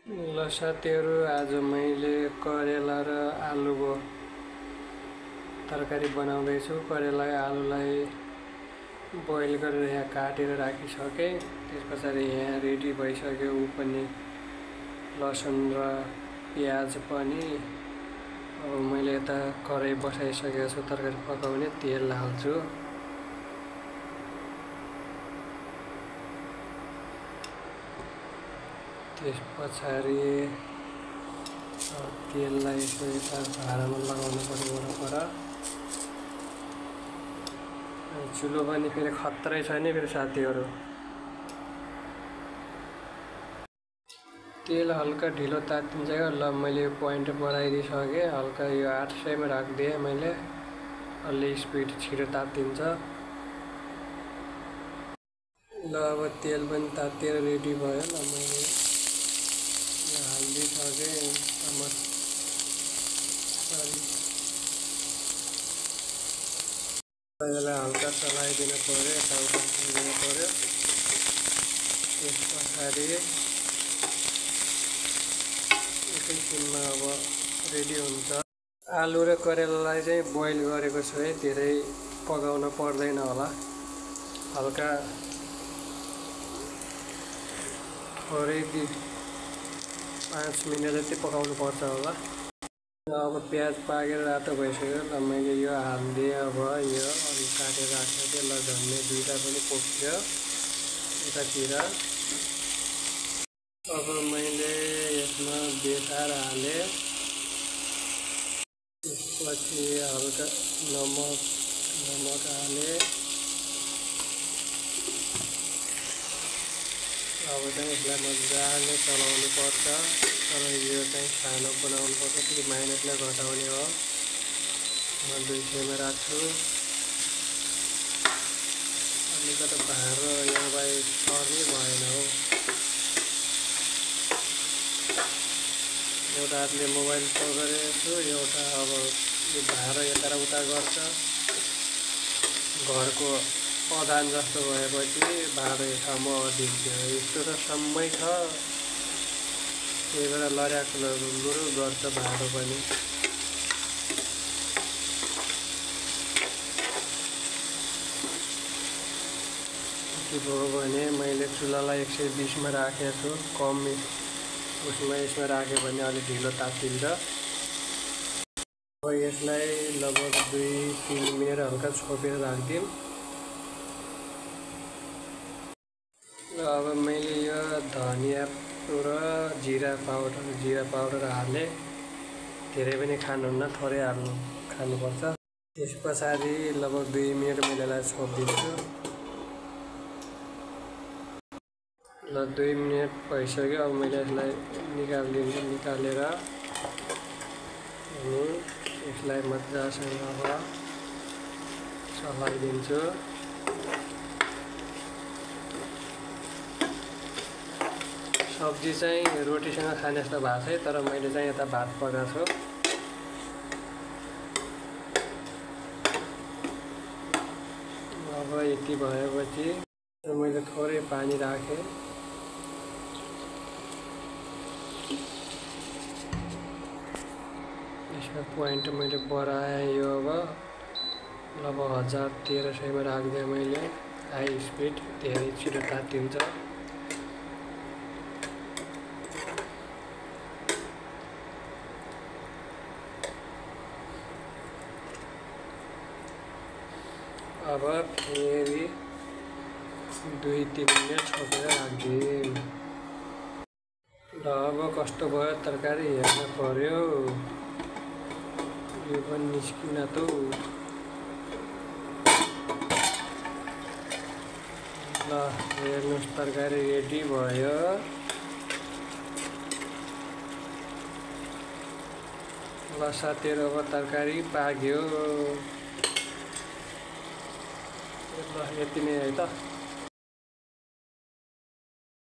ल साथीहरू, आज मैले करेला र आलुको तरकारी बनाउँदैछु। करेला आलुलाई बोइल गरेर यहाँ काटेर राखिसकेँ। त्यस पछाडि यहाँ रेडी भइसक्यो ऊ पनि, लसुन र प्याज पनि। अब मैले यता कराई बसाइसकेको छु तरकारी पकाउने, तेल हाल्छु। त्यस पछाडि तेललाई यसो यता भाँडामा लगाउनु पर्यो वरपर। चुलो पनि फेरि खत्रै छ नि फेरि साथीहरू। तेल हल्का ढिलो तातिन्छ क्या। ल मैले यो पोइन्ट बढाइदिइसकेँ, हल्का यो 800 मा राखिदिएँ मैले, अलि स्पिड छिटो तातिन्छ। ल अब तेल पनि तातेर रेडी भयो। ल मैले हालिदिइसकेँ यसलाई हल्का चलाइदिनु पर्यो, यताउता दिनु पर्यो। त्यस पछाडि एकैछिनमा अब रेडी हुन्छ। आलु र करेलालाई चाहिँ बोइल गरेको छु है, धेरै पकाउन पर्दैन होला, हल्का थोरै 5 मिनट जति पकाउनु पर्छ होला। अब प्याज पाकेर रातो भइसक्यो। ल मैले यो हालिदिएँ। अब यो अलि काटेर राखेको थिएँ। ल झन्डै दुईटा पनि पोख्यो यतातिर। अब मैले यसमा बेसार हालेँ। त्यसपछि हल्का नमक हालेँ। अब चाहिँ यसलाई मजाले चलाउनु पर्छ, तर यो चाहिँ सानो बनाउनु पर्छ, फेरि माइनसलाई घटाउने हो। म 200 मा राख्छु। अलिकति भाँडो यहाँलाई सर्नै भएन हो। एउटा हातले मोबाइल पक्रेको छु, एउटा अब यो भाँडो यता र उता गर्छ। घरको प्रधान जस्तो भएपछि भाँडो यो ठाउँमा अडिक्यो। यस्तो त सम्मै छ, त्यही भएर लड्याएको लुरु गर्छ भाँडो पनि। के भयो भने मैले चुलालाई 120 मा राखेको छु, कम उसमा यसमा राख्यो भने अलिक ढिलो तातिन्छ। अब यसलाई लगभग 2-3 मिनट हल्का छोपेर राखिदिउँ। अब मैले यो धनिया र जिरा पाउडर हालेँ। धेरै पनि खानुहुन्न, थोरै खानुपर्छ। त्यस पछाडि लगभग 2 मिनट मैले यसलाई छोपिदिन्छु। ल 2 मिनट भइसक्यो। अब मैले यसलाई निकालेर अनि यसलाई मजासँग अब चलाइदिन्छु। सब्जी चाहिँ रोटीसँग खाने जस्तो भएको छ, तर मैले चाहिँ यता भात पकाएको छु। अब यति भएपछि मैले थोरै पानी राखेँ। यसमा पोइन्ट मैले बढाएँ। यो अब लगभग 1300 मा राखिदिएँ मैले, हाई स्पिड, धेरै छिटो तातिन्छ। अब फेरि 2-3 मिनट छोपेर राखिदिउँ। ल अब कस्तो भयो तरकारी हेर्न पर्यो। यो पनि निस्किन त। ल हेर्नुहोस्, तरकारी रेडी भयो। ल साथीहरू, अब तरकारी पाक्यो। ल यति नै है त।